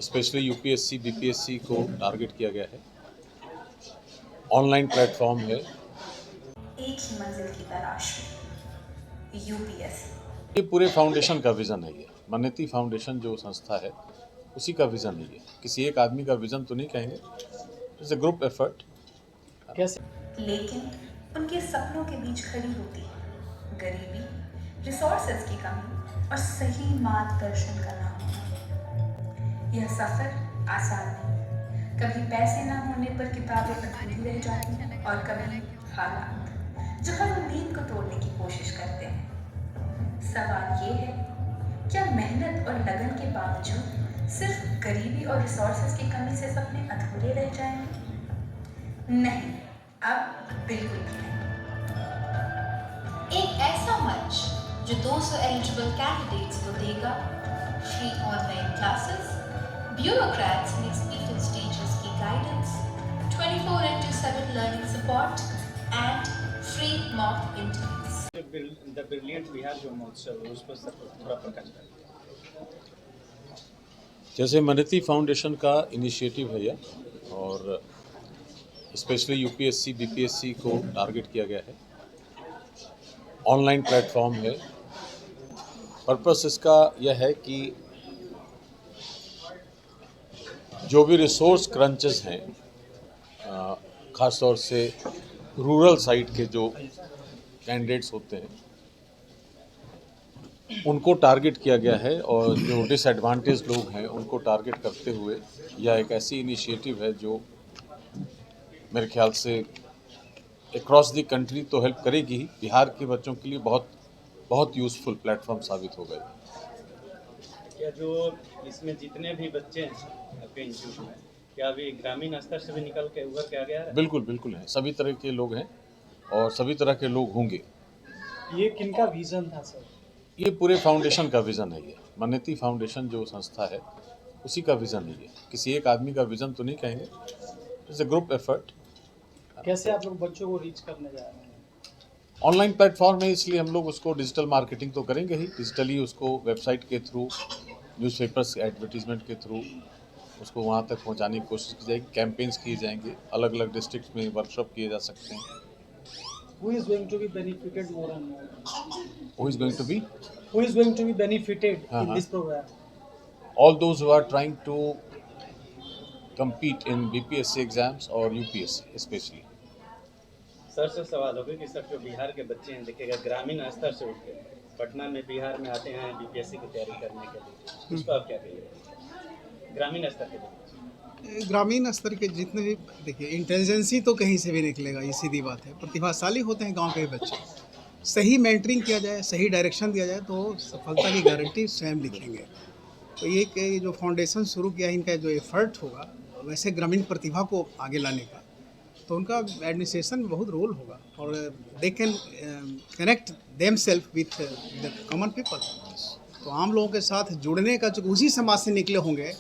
Specially UPSC BPSC को target किया गया है। ऑनलाइन प्लेटफॉर्म है। एक ही मंजिल की तलाश में यूपीएससी। ये पूरे फाउंडेशन का विज़न है। ये मनेती फाउंडेशन जो संस्था है उसी का विज़न है। ये किसी एक आदमी का विज़न तो नहीं कहेंगे, इट्स अ ग्रुप एफर्ट। कैसे लेकिन उनके सपनों के बीच खड़ी होती है गरीबी, रिसोर्सेज की कमी और सही मार्गदर्शन का ना होना। यह सफर आसान नहीं। कभी पैसे ना होने पर किताबें अधूरी रह जाती हैं और कभी हालात जो हर उम्मीद को तोड़ने की कोशिश करते हैं। सवाल ये है, क्या मेहनत और लगन के बावजूद सिर्फ गरीबी और रिसोर्सेज की कमी से सपने अधूरे रह जाएंगे? नहीं, अब बिल्कुल भी नहीं। एक ऐसा मंच जो 200 एलिजिबल कैंडिडेट्स को देगा free online classes, bureaucrats and experienced teachers की guidance, 24/7 learning support and free mock interviews। The brilliant Bihar जो महोत्सव है उस पर सब थोड़ा प्रकाश डालिए। जैसे मनेती फाउंडेशन का इनिशिएटिव है यह, और स्पेशली यूपीएससी बीपीएससी को टारगेट किया गया है। ऑनलाइन प्लेटफॉर्म है। पर्पस इसका यह है कि जो भी रिसोर्स क्रंचेस हैं, ख़ास तौर से रूरल साइड के जो कैंडिडेट्स होते हैं उनको टारगेट किया गया है, और जो डिसएडवांटेज लोग हैं उनको टारगेट करते हुए यह एक ऐसी इनिशिएटिव है जो मेरे ख्याल से अक्रॉस द कंट्री तो हेल्प करेगी ही, बिहार के बच्चों के लिए बहुत बहुत यूज़फुल प्लेटफॉर्म साबित हो गई। क्या जो इसमें जितने भी बच्चे हैं आपके इंस्टीट्यूट में, क्या अभी ग्रामीण स्तर से भी निकल के उभर के आ गया है? बिल्कुल बिल्कुल हैं, सभी तरह के लोग हैं और सभी तरह के लोग होंगे। ये किनका विजन था सर? ये पूरे फाउंडेशन का विज़न है। ये मनेती फाउंडेशन जो संस्था है उसी का विज़न है। ये किसी एक आदमी का विज़न तो नहीं कहेंगे, इट्स अ ग्रुप एफर्ट। कैसे आप लोग बच्चों को रीच करने जा रहे हैं? ऑनलाइन प्लेटफॉर्म है, इसलिए हम लोग उसको डिजिटल मार्केटिंग तो करेंगे ही, डिजिटली उसको वेबसाइट के थ्रू, न्यूज़पेपर्स एडवर्टीजमेंट के थ्रू उसको वहाँ तक पहुँचाने की कोशिश की जाएगी। कैंपेन्स किए जाएंगे, अलग अलग डिस्ट्रिक्ट में वर्कशॉप किए जा सकते हैं। Who is going to be benefited more and more? Who is going to be? Who is going to be benefited in Uh-huh. this program? All those who are trying to compete in BPSC exams or UPSC especially. Sir से सवाल होगा कि sir जो बिहार के बच्चे हैं, देखिएगा ग्रामीण स्तर से उठ के पटना में बिहार में आते हैं बीपीएससी की तैयारी करने के लिए, उसको आप क्या कहिए ग्रामीण स्तर के लिए? ग्रामीण स्तर के जितने भी, देखिए इंटेलिजेंसी तो कहीं से भी निकलेगा, ये सीधी बात है। प्रतिभाशाली होते हैं गांव के भी बच्चे, सही मेंटरिंग किया जाए, सही डायरेक्शन दिया जाए तो सफलता की गारंटी स्वयं लिखेंगे। तो ये कि जो फाउंडेशन शुरू किया, इनका जो एफर्ट होगा वैसे ग्रामीण प्रतिभा को आगे लाने का, तो उनका एडमिनिस्ट्रेशन में बहुत रोल होगा और they can connect them self with the common people. तो आम लोगों के साथ जुड़ने का, जो उसी समाज से निकले होंगे,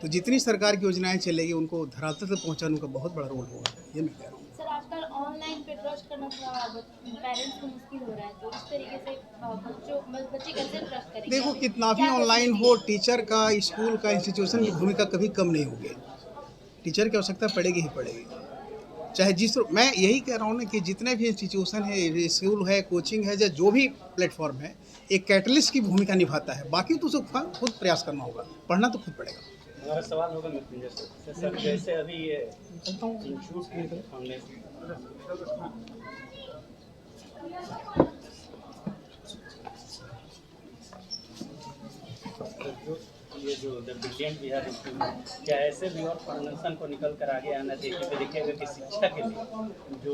तो जितनी सरकार की योजनाएं चलेगी उनको धरातल तक पहुंचाने का बहुत बड़ा रोल होगा, ये मैं कह रहा हूँ। सर, आजकल ऑनलाइन पे ट्रस्ट करना थोड़ा पेरेंट्स को मुश्किल हो रहा है, तो इस तरीके से बच्चे कैसे ट्रस्ट करेंगे? देखो, कितना भी ऑनलाइन हो, टीचर का, स्कूल का, इंस्टीट्यूशन की भूमिका कभी कम नहीं होगी। टीचर की आवश्यकता पड़ेगी ही पड़ेगी, चाहे जिस, मैं यही कह रहा हूँ ना कि जितने भी इंस्टीट्यूशन है, स्कूल है, कोचिंग है, या जो भी प्लेटफॉर्म है, एक कैटलिस्ट की भूमिका निभाता है। बाकी तो उसको खुद प्रयास करना होगा, पढ़ना तो खुद पड़ेगा। हमारा सवाल होगा मृत्युंजय सर, जैसे अभी ये इंस्टीट्यूट की फाउंडेशन ये जो द ब्रिलियंट बिहार इंस्टीट्यूट, क्या ऐसे भी और फाउंडेशन को निकल कर आगे आना चाहिए? तो देखिएगा कि शिक्षा के लिए जो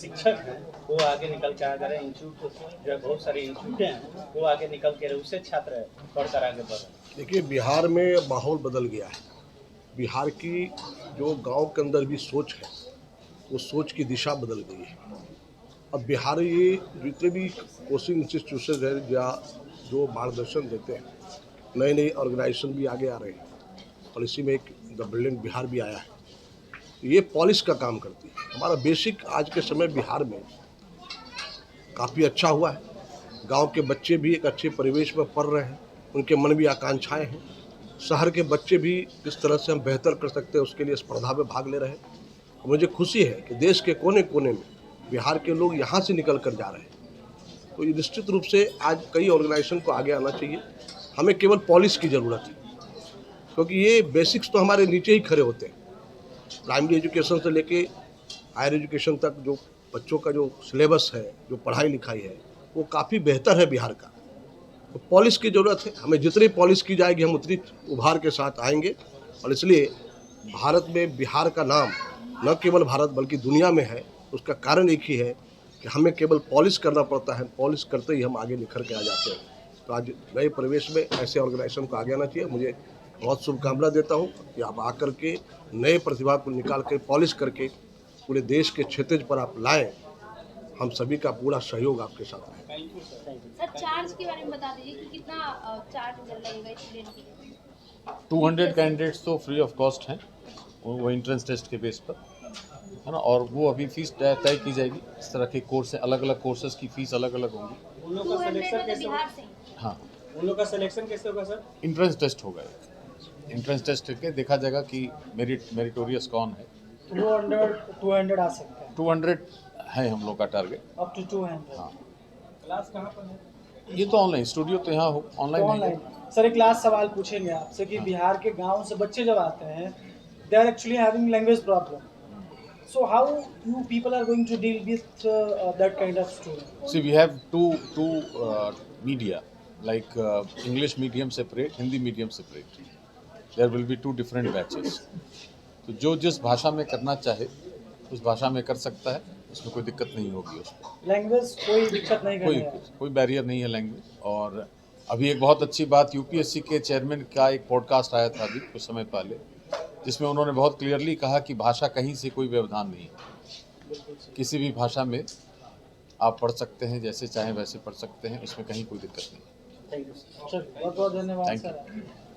शिक्षक हैं वो आगे निकल के आ रहे हैं, इंस्टीट्यूट जो है बहुत सारे इंस्टीट्यूट हैं वो आगे निकल के उससे छात्र पढ़कर आगे बढ़ रहे हैं। देखिए, बिहार में माहौल बदल गया है। बिहार की जो गांव के अंदर भी सोच है, वो सोच की दिशा बदल गई है। अब बिहार ये जितने भी कोचिंग इंस्टीट्यूशन है या जो मार्गदर्शन देते हैं, नए नए ऑर्गेनाइजेशन भी आगे आ रहे हैं, और इसी में एक द ब्रिलियंट बिहार भी आया है। ये पॉलिश का काम करती है। हमारा बेसिक आज के समय बिहार में काफ़ी अच्छा हुआ है। गांव के बच्चे भी एक अच्छे परिवेश में पढ़ रहे हैं, उनके मन भी आकांक्षाएं हैं, शहर के बच्चे भी किस तरह से हम बेहतर कर सकते हैं उसके लिए स्पर्धा में भाग ले रहे हैं। मुझे खुशी है कि देश के कोने कोने में बिहार के लोग यहाँ से निकल कर जा रहे हैं। तो ये निश्चित रूप से आज कई ऑर्गेनाइजेशन को आगे आना चाहिए। हमें केवल पॉलिश की ज़रूरत है, क्योंकि ये बेसिक्स तो हमारे नीचे ही खड़े होते हैं। प्राइमरी एजुकेशन से लेके हायर एजुकेशन तक जो बच्चों का जो सिलेबस है, जो पढ़ाई लिखाई है, वो काफ़ी बेहतर है बिहार का। तो पॉलिश की ज़रूरत है। हमें जितनी पॉलिश की जाएगी हम उतनी उभार के साथ आएंगे। और इसलिए भारत में बिहार का नाम न केवल भारत बल्कि दुनिया में है। उसका कारण एक ही है कि हमें केवल पॉलिश करना पड़ता है, पॉलिश करते ही हम आगे निखर के आ जाते हैं। तो आज नए परिवेश में ऐसे ऑर्गेनाइजेशन को आगे आना चाहिए। मुझे बहुत शुभकामना देता हूँ कि आप आकर के नए प्रतिभा को निकाल के पॉलिश करके पूरे देश के क्षेत्र पर आप लाएँ। हम सभी का पूरा सहयोग आपके साथ है। सर चार्ज के बारे में बता दीजिए कि कितना चार्ज लगेगा स्टूडेंट के लिए? 200 कैंडिडेट्स तो फ्री ऑफ कॉस्ट हैं, वो एंट्रेंस टेस्ट के बेस पर है ना, और वो अभी फीस तय की जाएगी। इस तरह के कोर्स हैं, अलग अलग कोर्सेज की फ़ीस अलग अलग होंगी। उन लोग का 200 सिलेक्शन में तो कैसे होगा? बिहार से हाँ, उन लोग का सिलेक्शन कैसे होगा सर? एंट्रेंस टेस्ट होगा। एंट्रेंस टेस्ट के देखा जाएगा कि मेरिटोरियस कौन है। 200 आ सकते हैं 200 है हम लोग का टारगेट। Up to 200। हाँ, क्लास कहाँ पर है? ये तो ऑनलाइन, स्टूडियो तो यहाँ ऑनलाइन है। ऑनलाइन सर एक लास्ट सवाल पूछेंगे आपसे कि बिहार के गांव से बच्चे जब आते हैं they are actually having language problem, so how you people are going to deal with that kind of student? See, we have two media, like English medium separate, Hindi medium separate. There will be 2 different batches. तो जो जिस भाषा में करना चाहे उस भाषा में कर सकता है, उसमें कोई दिक्कत नहीं होगी। उसमें लैंग्वेज कोई दिक्कत नहीं करेगा। कोई बैरियर नहीं है लैंग्वेज। और अभी एक बहुत अच्छी बात, यूपीएससी के चेयरमैन का एक पॉडकास्ट आया था अभी कुछ समय पहले, जिसमें उन्होंने बहुत क्लियरली कहा कि भाषा कहीं से कोई व्यवधान नहीं है। किसी भी भाषा में आप पढ़ सकते हैं, जैसे चाहें वैसे पढ़ सकते हैं, उसमें कहीं कोई दिक्कत नहीं। थैंक यू सर, बहुत बहुत धन्यवाद Thank you. सर।